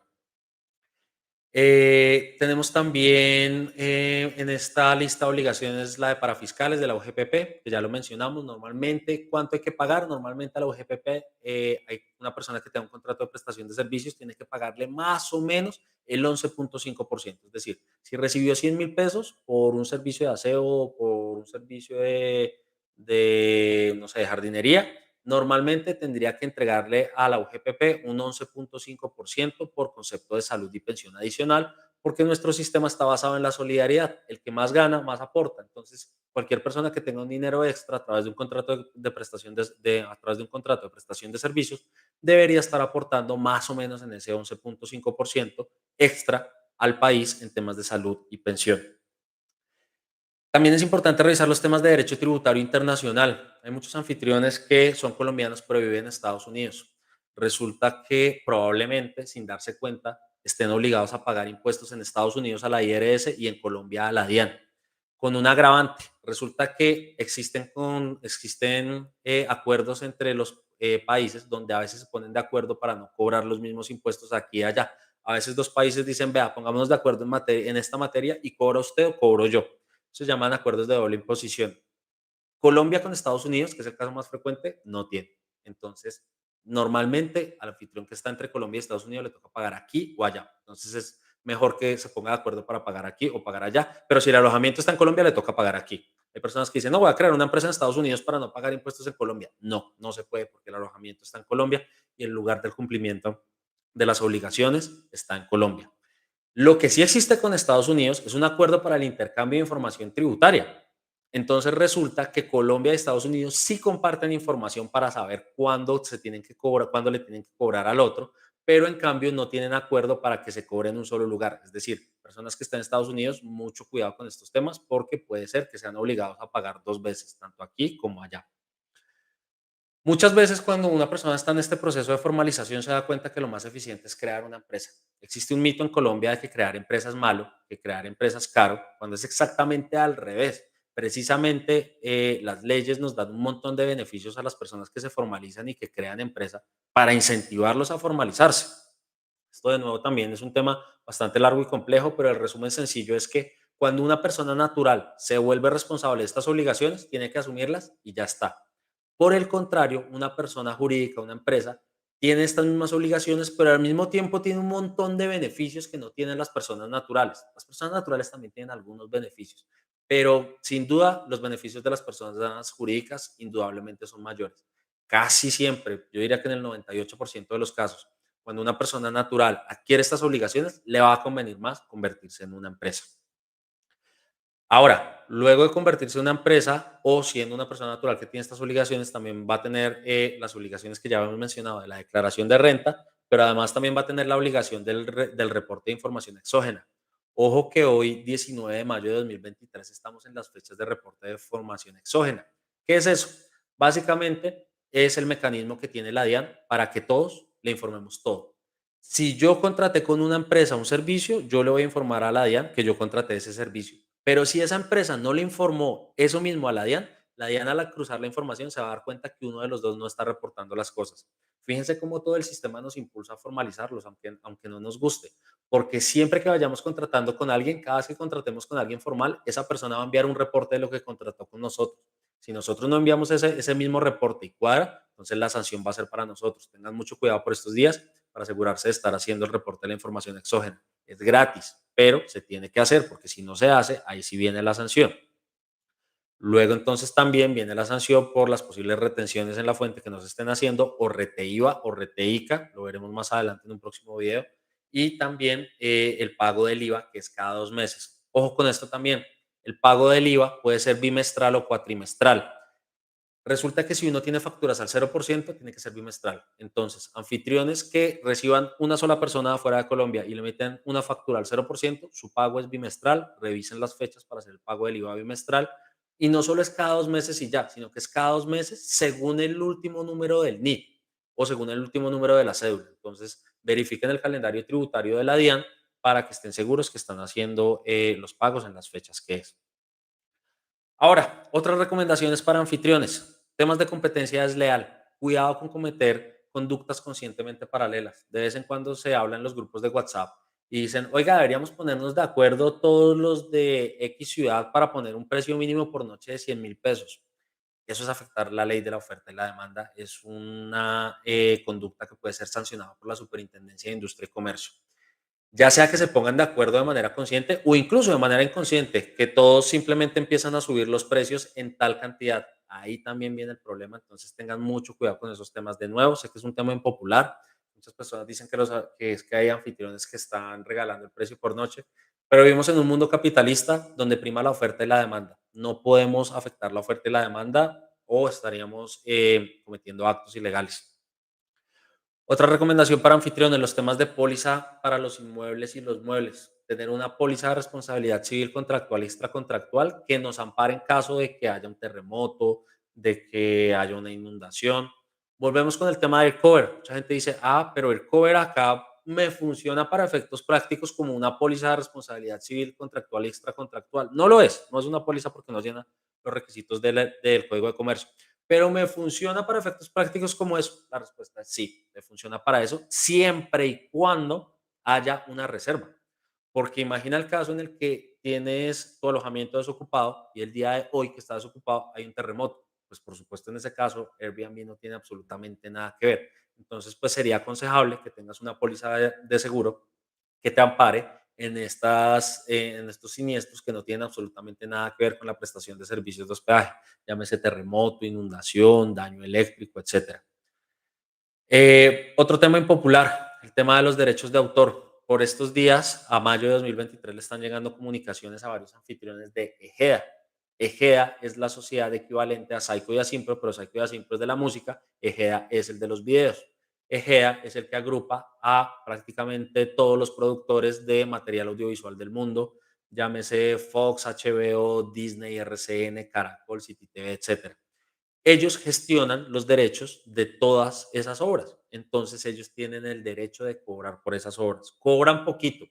Tenemos también en esta lista de obligaciones la de parafiscales de la UGPP, que ya lo mencionamos normalmente. ¿Cuánto hay que pagar? Normalmente a la UGPP hay una persona que tenga un contrato de prestación de servicios, tiene que pagarle más o menos el 11,5%. Es decir, si recibió 100.000 pesos por un servicio de aseo o por un servicio de, no sé, de jardinería, normalmente tendría que entregarle a la UGPP un 11,5% por concepto de salud y pensión adicional, porque nuestro sistema está basado en la solidaridad. El que más gana, más aporta. Entonces, cualquier persona que tenga un dinero extra a través de un contrato de prestación a través de un contrato de prestación de servicios, debería estar aportando más o menos en ese 11,5% extra al país en temas de salud y pensión. También es importante revisar los temas de derecho tributario internacional. Hay muchos anfitriones que son colombianos pero viven en Estados Unidos. Resulta que probablemente, sin darse cuenta, estén obligados a pagar impuestos en Estados Unidos a la IRS y en Colombia a la DIAN. Con un agravante, resulta que existen acuerdos entre los países donde a veces se ponen de acuerdo para no cobrar los mismos impuestos aquí y allá. A veces dos países dicen, vea, pongámonos de acuerdo en esta materia y cobra usted o cobro yo. Se llaman acuerdos de doble imposición. Colombia con Estados Unidos, que es el caso más frecuente, no tiene. Entonces, normalmente al anfitrión que está entre Colombia y Estados Unidos le toca pagar aquí o allá. Entonces, es mejor que se ponga de acuerdo para pagar aquí o pagar allá. Pero si el alojamiento está en Colombia, le toca pagar aquí. Hay personas que dicen, no, voy a crear una empresa en Estados Unidos para no pagar impuestos en Colombia. No, no se puede porque el alojamiento está en Colombia y el lugar del cumplimiento de las obligaciones está en Colombia. Lo que sí existe con Estados Unidos es un acuerdo para el intercambio de información tributaria. Entonces resulta que Colombia y Estados Unidos sí comparten información para saber cuándo se tienen que cobrar, cuándo le tienen que cobrar al otro, pero en cambio no tienen acuerdo para que se cobre en un solo lugar. Es decir, personas que están en Estados Unidos, mucho cuidado con estos temas porque puede ser que sean obligados a pagar dos veces, tanto aquí como allá. Muchas veces cuando una persona está en este proceso de formalización se da cuenta que lo más eficiente es crear una empresa. Existe un mito en Colombia de que crear empresas es malo, que crear empresas es caro, cuando es exactamente al revés. Precisamente las leyes nos dan un montón de beneficios a las personas que se formalizan y que crean empresa para incentivarlos a formalizarse. Esto de nuevo también es un tema bastante largo y complejo, pero el resumen sencillo es que cuando una persona natural se vuelve responsable de estas obligaciones, tiene que asumirlas y ya está. Por el contrario, una persona jurídica, una empresa, tiene estas mismas obligaciones, pero al mismo tiempo tiene un montón de beneficios que no tienen las personas naturales. Las personas naturales también tienen algunos beneficios, pero sin duda los beneficios de las personas jurídicas indudablemente son mayores. Casi siempre, yo diría que en el 98% de los casos, cuando una persona natural adquiere estas obligaciones, le va a convenir más convertirse en una empresa. Ahora, luego de convertirse en una empresa o siendo una persona natural que tiene estas obligaciones, también va a tener las obligaciones que ya hemos mencionado de la declaración de renta, pero además también va a tener la obligación del reporte de información exógena. Ojo que hoy, 19 de mayo de 2023, estamos en las fechas de reporte de información exógena. ¿Qué es eso? Básicamente es el mecanismo que tiene la DIAN para que todos le informemos todo. Si yo contraté con una empresa un servicio, yo le voy a informar a la DIAN que yo contraté ese servicio. Pero si esa empresa no le informó eso mismo a la DIAN al cruzar la información se va a dar cuenta que uno de los dos no está reportando las cosas. Fíjense cómo todo el sistema nos impulsa a formalizarlos, aunque no nos guste, porque siempre que vayamos contratando con alguien, cada vez que contratemos con alguien formal, esa persona va a enviar un reporte de lo que contrató con nosotros. Si nosotros no enviamos ese mismo reporte y cuadra, entonces la sanción va a ser para nosotros. Tengan mucho cuidado por estos días para asegurarse de estar haciendo el reporte de la información exógena. Es gratis, pero se tiene que hacer porque si no se hace, ahí sí viene la sanción. Luego entonces también viene la sanción por las posibles retenciones en la fuente que nos estén haciendo o rete IVA o rete ICA, lo veremos más adelante en un próximo video, y también el pago del IVA que es cada 2 meses. Ojo con esto también, el pago del IVA puede ser bimestral o cuatrimestral. Resulta que si uno tiene facturas al 0% tiene que ser bimestral. Entonces, anfitriones que reciban una sola persona de afuera de Colombia y le meten una factura al 0% su pago es bimestral, revisen las fechas para hacer el pago del IVA bimestral. Y no solo es cada 2 meses y ya, sino que es cada 2 meses según el último número del NIT o según el último número de la cédula. Entonces, verifiquen el calendario tributario de la DIAN para que estén seguros que están haciendo los pagos en las fechas que es. Ahora, otras recomendaciones para anfitriones. Temas de competencia desleal. Cuidado con cometer conductas conscientemente paralelas. De vez en cuando se habla en los grupos de WhatsApp y dicen, oiga, deberíamos ponernos de acuerdo todos los de X ciudad para poner un precio mínimo por noche de 100.000 pesos. Eso es afectar la ley de la oferta y la demanda. Es una conducta que puede ser sancionada por la Superintendencia de Industria y Comercio. Ya sea que se pongan de acuerdo de manera consciente o incluso de manera inconsciente, que todos simplemente empiezan a subir los precios en tal cantidad. Ahí también viene el problema, entonces tengan mucho cuidado con esos temas. De nuevo, sé que es un tema impopular. Muchas personas dicen que es que hay anfitriones que están regalando el precio por noche, pero vivimos en un mundo capitalista donde prima la oferta y la demanda. No podemos afectar la oferta y la demanda o estaríamos cometiendo actos ilegales. Otra recomendación para anfitriones, los temas de póliza para los inmuebles y los muebles. Tener una póliza de responsabilidad civil contractual y extracontractual que nos ampare en caso de que haya un terremoto, de que haya una inundación. Volvemos con el tema del cover. Mucha gente dice, pero el cover acá me funciona para efectos prácticos como una póliza de responsabilidad civil contractual y extracontractual. No lo es, no es una póliza porque no llena los requisitos del Código de Comercio. Pero ¿me funciona para efectos prácticos como eso? La respuesta es sí, me funciona para eso siempre y cuando haya una reserva. Porque imagina el caso en el que tienes tu alojamiento desocupado y el día de hoy que está desocupado hay un terremoto. Pues por supuesto en ese caso Airbnb no tiene absolutamente nada que ver. Entonces pues sería aconsejable que tengas una póliza de seguro que te ampare en estos siniestros que no tienen absolutamente nada que ver con la prestación de servicios de hospedaje, llámese terremoto, inundación, daño eléctrico, etcétera. Otro tema impopular, el tema de los derechos de autor. Por estos días, a mayo de 2023, le están llegando comunicaciones a varios anfitriones de Egea. Egea es la sociedad equivalente a Saiko y Asimpro, pero Saiko y Asimpro es de la música, Egea es el de los videos. Egea es el que agrupa a prácticamente todos los productores de material audiovisual del mundo, llámese Fox, HBO, Disney, RCN, Caracol, City TV, etcétera. Ellos gestionan los derechos de todas esas obras. Entonces ellos tienen el derecho de cobrar por esas obras. Cobran poquito.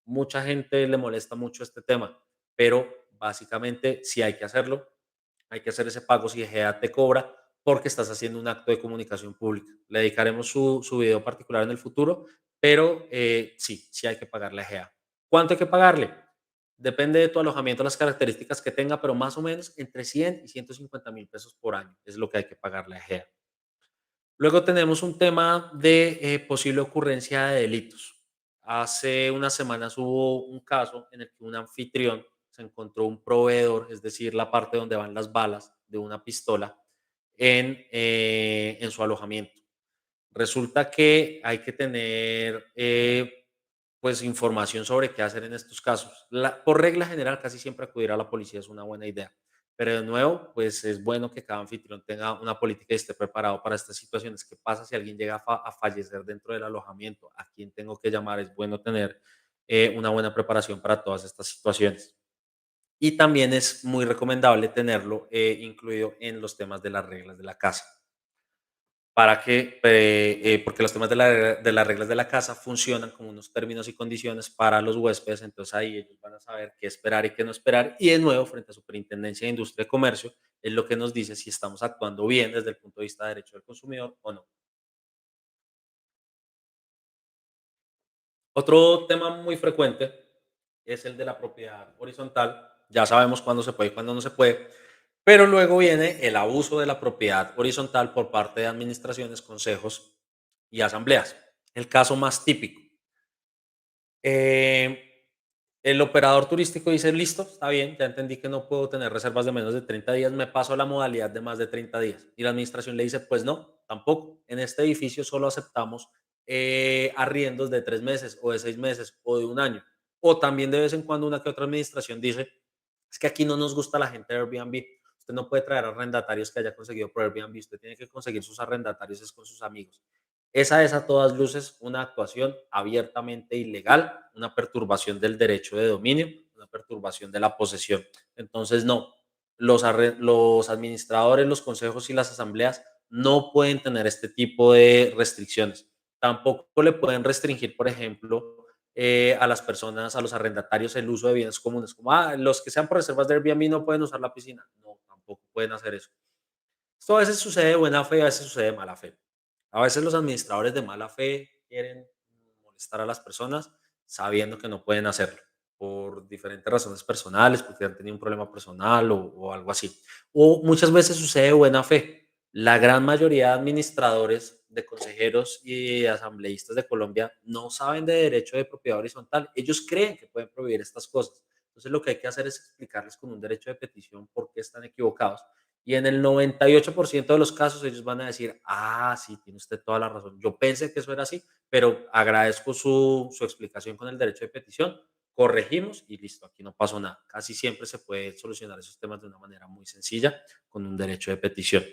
Mucha gente le molesta mucho este tema, pero básicamente si hay que hacerlo. Hay que hacer ese pago si EGEA te cobra porque estás haciendo un acto de comunicación pública. Le dedicaremos su video particular en el futuro, pero sí, sí hay que pagarle a GEA. ¿Cuánto hay que pagarle? Depende de tu alojamiento, las características que tenga, pero más o menos entre 100 y 150.000 pesos por año es lo que hay que pagarle a GEA. Luego tenemos un tema de posible ocurrencia de delitos. Hace unas semanas hubo un caso en el que un anfitrión se encontró un proveedor, es decir, la parte donde van las balas de una pistola, en su alojamiento. Resulta que hay que tener pues información sobre qué hacer en estos casos. Por regla general, casi siempre acudir a la policía es una buena idea. Pero de nuevo, pues es bueno que cada anfitrión tenga una política y esté preparado para estas situaciones. ¿Qué pasa si alguien llega a fallecer dentro del alojamiento? ¿A quién tengo que llamar? Es bueno tener una buena preparación para todas estas situaciones. Y también es muy recomendable tenerlo incluido en los temas de las reglas de la casa para que, porque los temas de las reglas de la casa funcionan como unos términos y condiciones para los huéspedes, entonces ahí ellos van a saber qué esperar y qué no esperar. Y de nuevo, frente a Superintendencia de Industria y Comercio, es lo que nos dice si estamos actuando bien desde el punto de vista de derecho del consumidor o no. Otro tema muy frecuente es el de la propiedad horizontal. Ya sabemos cuándo se puede y cuándo no se puede, pero luego viene el abuso de la propiedad horizontal por parte de administraciones, consejos y asambleas. El caso más típico. Eh, el operador turístico dice, listo, está bien, ya entendí que no puedo tener reservas de menos de 30 días, me paso a la modalidad de más de 30 días. Y la administración le dice, pues no, tampoco. En este edificio solo aceptamos arriendos de 3 meses o de 6 meses o de un año. O también de vez en cuando una que otra administración dice, es que aquí no nos gusta la gente de Airbnb. Usted no puede traer arrendatarios que haya conseguido por Airbnb, usted tiene que conseguir sus arrendatarios es con sus amigos. Esa es a todas luces una actuación abiertamente ilegal, una perturbación del derecho de dominio, una perturbación de la posesión. Entonces, no, los administradores, los consejos y las asambleas no pueden tener este tipo de restricciones. Tampoco le pueden restringir, por ejemplo, a las personas, a los arrendatarios, el uso de bienes comunes, como los que sean por reservas de Airbnb no pueden usar la piscina. No, tampoco pueden hacer eso. Esto a veces sucede de buena fe y a veces sucede de mala fe. A veces los administradores de mala fe quieren molestar a las personas sabiendo que no pueden hacerlo por diferentes razones personales, porque han tenido un problema personal o algo así. O muchas veces sucede de buena fe. La gran mayoría de administradores, de consejeros y asambleístas de Colombia no saben de derecho de propiedad horizontal. Ellos creen que pueden prohibir estas cosas. Entonces lo que hay que hacer es explicarles con un derecho de petición por qué están equivocados y en el 98% de los casos ellos van a decir, sí, tiene usted toda la razón. Yo pensé que eso era así, pero agradezco su explicación con el derecho de petición. Corregimos y listo, aquí no pasó nada. Casi siempre se puede solucionar esos temas de una manera muy sencilla con un derecho de petición.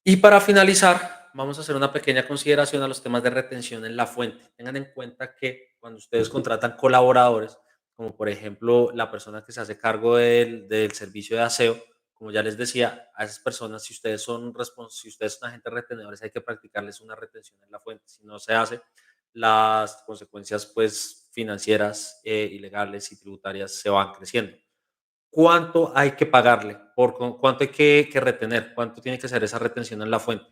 Y para finalizar, vamos a hacer una pequeña consideración a los temas de retención en la fuente. Tengan en cuenta que cuando ustedes contratan colaboradores, como por ejemplo la persona que se hace cargo del servicio de aseo, como ya les decía, a esas personas, si ustedes son agentes retenedores, hay que practicarles una retención en la fuente. Si no se hace, las consecuencias pues financieras, ilegales y tributarias se van creciendo. ¿Cuánto hay que pagarle? ¿Cuánto hay que retener? ¿Cuánto tiene que ser esa retención en la fuente?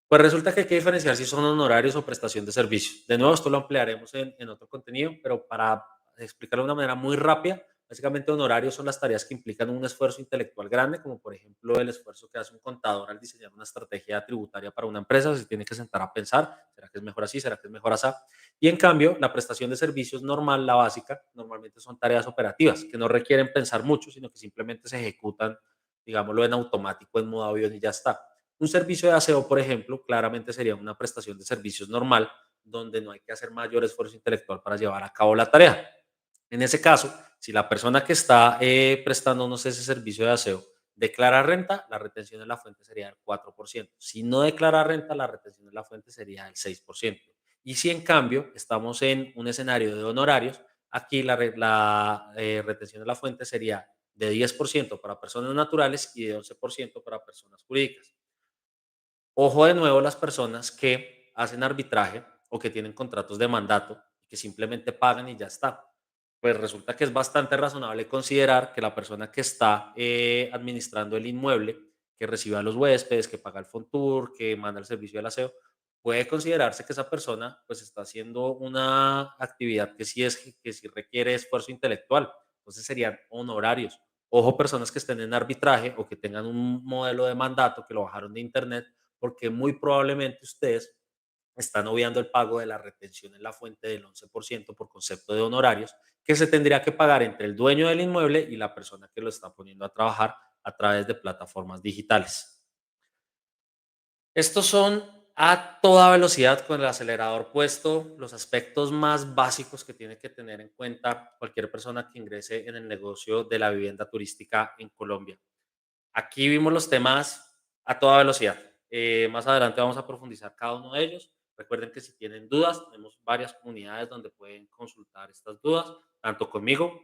Pues resulta que hay que diferenciar si son honorarios o prestación de servicios. De nuevo, esto lo ampliaremos en otro contenido, pero para explicarlo de una manera muy rápida, básicamente honorarios son las tareas que implican un esfuerzo intelectual grande, como por ejemplo el esfuerzo que hace un contador al diseñar una estrategia tributaria para una empresa, se tiene que sentar a pensar, ¿será que es mejor así? ¿Será que es mejor así? Y en cambio, la prestación de servicios normal, la básica, normalmente son tareas operativas que no requieren pensar mucho, sino que simplemente se ejecutan, digámoslo, en automático, en modo avión y ya está. Un servicio de aseo, por ejemplo, claramente sería una prestación de servicios normal, donde no hay que hacer mayor esfuerzo intelectual para llevar a cabo la tarea. En ese caso, si la persona que está prestándonos ese servicio de aseo declara renta, la retención en la fuente sería del 4%. Si no declara renta, la retención en la fuente sería del 6%. Y si en cambio estamos en un escenario de honorarios, aquí la retención de la fuente sería de 10% para personas naturales y de 11% para personas jurídicas. Ojo de nuevo las personas que hacen arbitraje o que tienen contratos de mandato y que simplemente pagan y ya está. Pues resulta que es bastante razonable considerar que la persona que está administrando el inmueble, que recibe a los huéspedes, que paga el Fontour, que manda el servicio del aseo, puede considerarse que esa persona pues está haciendo una actividad que sí requiere esfuerzo intelectual. Entonces serían honorarios. Ojo, personas que estén en arbitraje o que tengan un modelo de mandato que lo bajaron de internet, porque muy probablemente ustedes están obviando el pago de la retención en la fuente del 11% por concepto de honorarios, que se tendría que pagar entre el dueño del inmueble y la persona que lo está poniendo a trabajar a través de plataformas digitales. Estos son a toda velocidad con el acelerador puesto los aspectos más básicos que tiene que tener en cuenta cualquier persona que ingrese en el negocio de la vivienda turística en Colombia. Aquí vimos los temas a toda velocidad. Más adelante vamos a profundizar cada uno de ellos. Recuerden que si tienen dudas, tenemos varias comunidades donde pueden consultar estas dudas, tanto conmigo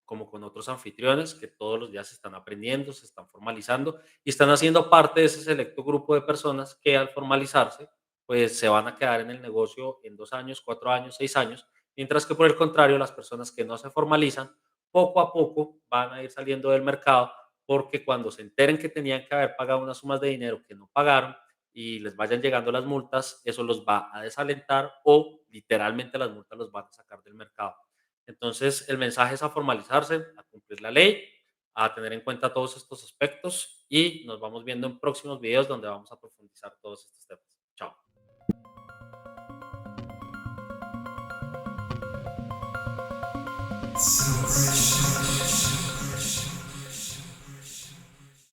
como con otros anfitriones que todos los días están aprendiendo, se están formalizando y están haciendo parte de ese selecto grupo de personas que al formalizarse, pues se van a quedar en el negocio en 2 años, 4 años, 6 años, mientras que por el contrario, las personas que no se formalizan, poco a poco van a ir saliendo del mercado porque cuando se enteren que tenían que haber pagado unas sumas de dinero que no pagaron y les vayan llegando las multas, eso los va a desalentar o literalmente las multas los van a sacar del mercado. Entonces, el mensaje es a formalizarse, a cumplir la ley, a tener en cuenta todos estos aspectos y nos vamos viendo en próximos videos donde vamos a profundizar todos estos temas. Chao.
Celebration.